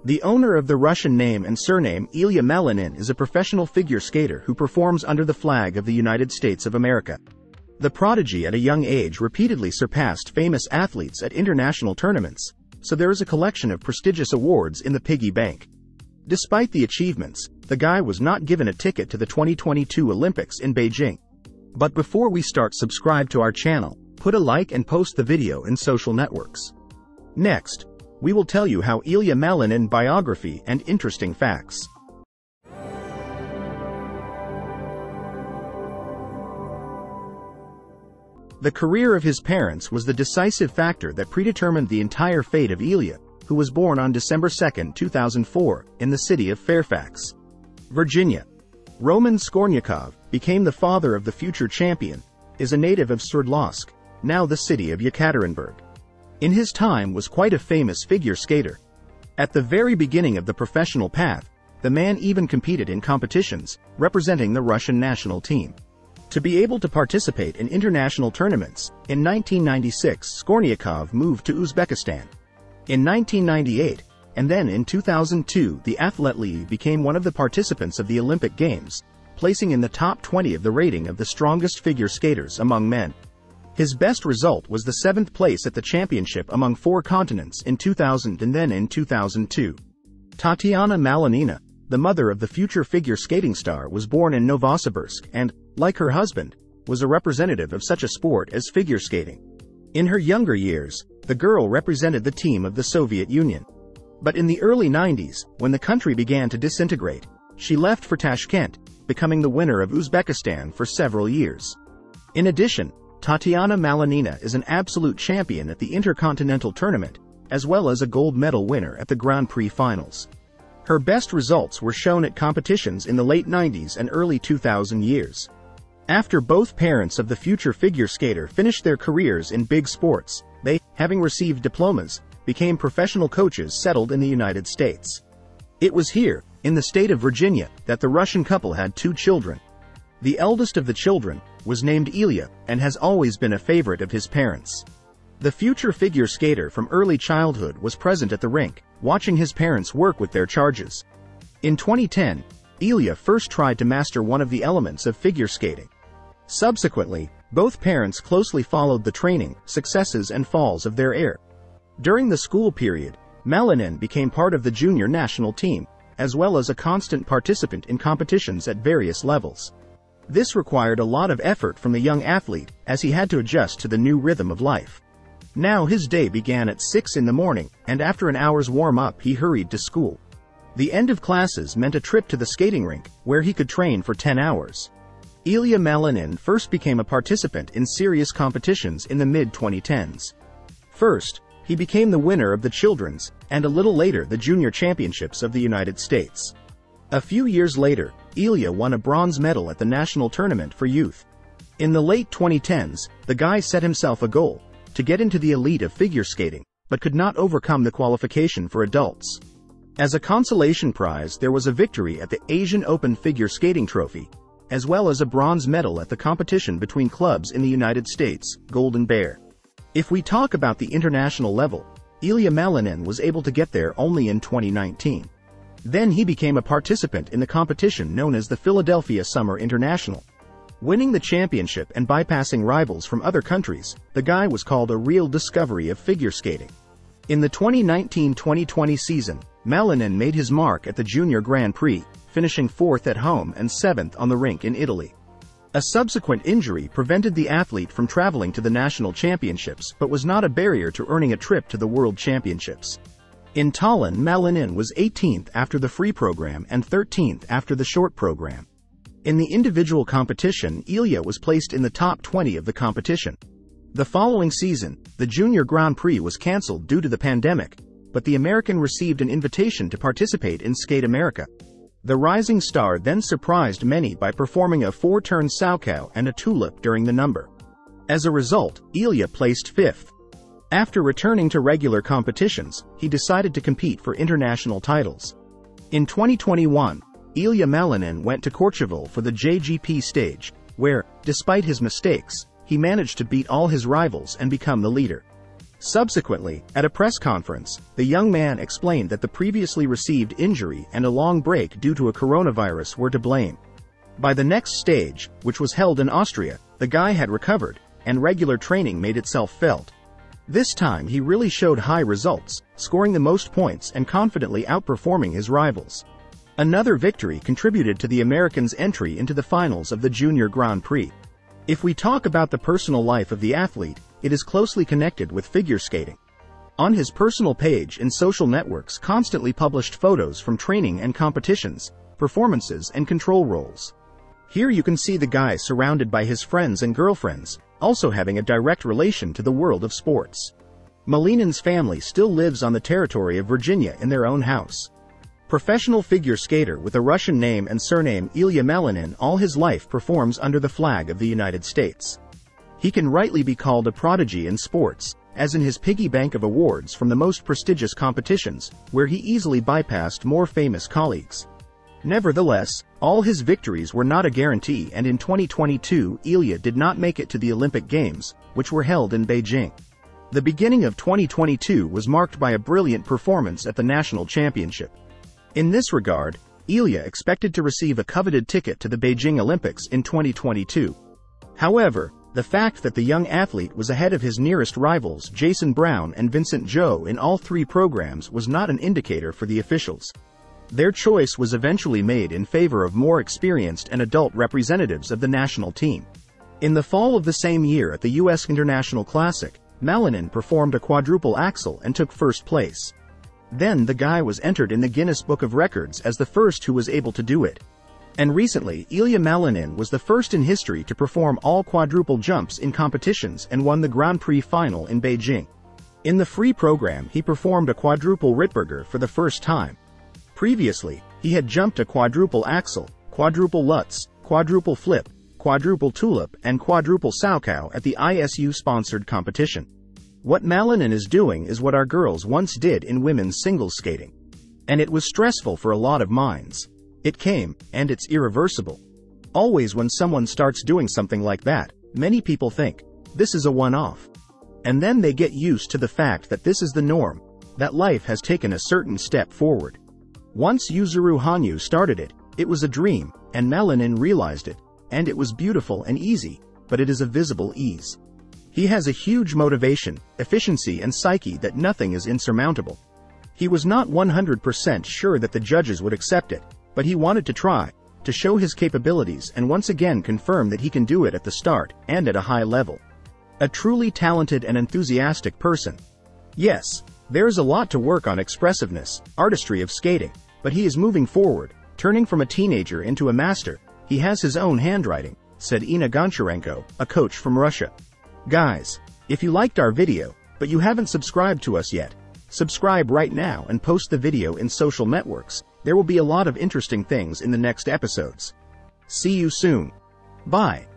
The owner of the Russian name and surname Ilia Malinin is a professional figure skater who performs under the flag of the United States of America. The prodigy at a young age repeatedly surpassed famous athletes at international tournaments, so there is a collection of prestigious awards in the piggy bank. Despite the achievements, the guy was not given a ticket to the 2022 Olympics in Beijing. But before we start, subscribe to our channel, put a like and post the video in social networks. Next, we will tell you how Ilia Malinin biography and interesting facts. The career of his parents was the decisive factor that predetermined the entire fate of Ilia, who was born on December 2, 2004, in the city of Fairfax, Virginia. Roman Skornyakov became the father of the future champion, is a native of Sverdlovsk, now the city of Yekaterinburg. In his time was quite a famous figure skater. At the very beginning of the professional path, the man even competed in competitions, representing the Russian national team. To be able to participate in international tournaments, in 1996 Skornyakov moved to Uzbekistan. In 1998, and then in 2002 the athlete became one of the participants of the Olympic Games, placing in the top 20 of the rating of the strongest figure skaters among men. His best result was the 7th place at the championship among 4 continents in 2000 and then in 2002. Tatiana Malinina, the mother of the future figure skating star, was born in Novosibirsk and, like her husband, was a representative of such a sport as figure skating. In her younger years, the girl represented the team of the Soviet Union. But in the early 90s, when the country began to disintegrate, she left for Tashkent, becoming the winner of Uzbekistan for several years. In addition, Tatiana Malinina is an absolute champion at the Intercontinental Tournament, as well as a gold medal winner at the Grand Prix finals. Her best results were shown at competitions in the late 90s and early 2000 years. After both parents of the future figure skater finished their careers in big sports, they, having received diplomas, became professional coaches settled in the United States. It was here, in the state of Virginia, that the Russian couple had 2 children. The eldest of the children was named Ilia and has always been a favorite of his parents. The future figure skater from early childhood was present at the rink, watching his parents work with their charges. In 2010, Ilia first tried to master one of the elements of figure skating. Subsequently, both parents closely followed the training, successes and falls of their heir. During the school period, Malinin became part of the junior national team, as well as a constant participant in competitions at various levels. This required a lot of effort from the young athlete, as he had to adjust to the new rhythm of life. Now his day began at 6 in the morning, and after an hour's warm-up he hurried to school. The end of classes meant a trip to the skating rink, where he could train for 10 hours. Ilia Malinin first became a participant in serious competitions in the mid-2010s. First, he became the winner of the children's, and a little later the junior championships of the United States. A few years later, Ilia won a bronze medal at the national tournament for youth. In the late 2010s, the guy set himself a goal, to get into the elite of figure skating, but could not overcome the qualification for adults. As a consolation prize, there was a victory at the Asian Open Figure Skating Trophy, as well as a bronze medal at the competition between clubs in the United States, Golden Bear. If we talk about the international level, Ilia Malinin was able to get there only in 2019. Then he became a participant in the competition known as the Philadelphia Summer International. Winning the championship and bypassing rivals from other countries, the guy was called a real discovery of figure skating. In the 2019-2020 season, Malinin made his mark at the Junior Grand Prix, finishing 4th at home and 7th on the rink in Italy. A subsequent injury prevented the athlete from traveling to the national championships, but was not a barrier to earning a trip to the World Championships. In Tallinn, Malinin was 18th after the free program and 13th after the short program. In the individual competition, Ilia was placed in the top 20 of the competition. The following season, the Junior Grand Prix was cancelled due to the pandemic, but the American received an invitation to participate in Skate America. The rising star then surprised many by performing a 4-turn Saukow and a tulip during the number. As a result, Ilia placed 5th. After returning to regular competitions, he decided to compete for international titles. In 2021, Ilia Malinin went to Courchevel for the JGP stage, where, despite his mistakes, he managed to beat all his rivals and become the leader. Subsequently, at a press conference, the young man explained that the previously received injury and a long break due to a coronavirus were to blame. By the next stage, which was held in Austria, the guy had recovered, and regular training made itself felt. This time he really showed high results, scoring the most points and confidently outperforming his rivals. Another victory contributed to the Americans' entry into the finals of the Junior Grand Prix. If we talk about the personal life of the athlete, it is closely connected with figure skating. On his personal page and social networks constantly published photos from training and competitions, performances and control roles. Here you can see the guy surrounded by his friends and girlfriends, also having a direct relation to the world of sports. Malinin's family still lives on the territory of Virginia in their own house. Professional figure skater with a Russian name and surname Ilia Malinin all his life performs under the flag of the United States. He can rightly be called a prodigy in sports, as in his piggy bank of awards from the most prestigious competitions, where he easily bypassed more famous colleagues. Nevertheless, all his victories were not a guarantee, and in 2022 Ilia did not make it to the Olympic Games, which were held in Beijing. The beginning of 2022 was marked by a brilliant performance at the national championship. In this regard, Ilia expected to receive a coveted ticket to the Beijing Olympics in 2022. However, the fact that the young athlete was ahead of his nearest rivals Jason Brown and Vincent Zhou in all three programs was not an indicator for the officials. Their choice was eventually made in favor of more experienced and adult representatives of the national team. In the fall of the same year at the U.S. International Classic, Malinin performed a quadruple axel and took first place. Then the guy was entered in the Guinness Book of Records as the first who was able to do it. And recently, Ilia Malinin was the first in history to perform all quadruple jumps in competitions and won the Grand Prix final in Beijing. In the free program he performed a quadruple Ritberger for the first time. Previously, he had jumped a quadruple axel, quadruple Lutz, quadruple flip, quadruple tulip and quadruple Saukow at the ISU-sponsored competition. What Malinin is doing is what our girls once did in women's singles skating. And it was stressful for a lot of minds. It came, and it's irreversible. Always when someone starts doing something like that, many people think, this is a one-off. And then they get used to the fact that this is the norm, that life has taken a certain step forward. Once Yuzuru Hanyu started it, it was a dream, and Malinin realized it, and it was beautiful and easy, but it is a visible ease. He has a huge motivation, efficiency and psyche that nothing is insurmountable. He was not 100% sure that the judges would accept it, but he wanted to try, to show his capabilities and once again confirm that he can do it at the start and at a high level. A truly talented and enthusiastic person. Yes, there is a lot to work on: expressiveness, artistry of skating, but he is moving forward, turning from a teenager into a master. He has his own handwriting, said Inna Goncharenko, a coach from Russia. Guys, if you liked our video, but you haven't subscribed to us yet, subscribe right now and post the video in social networks. There will be a lot of interesting things in the next episodes. See you soon. Bye.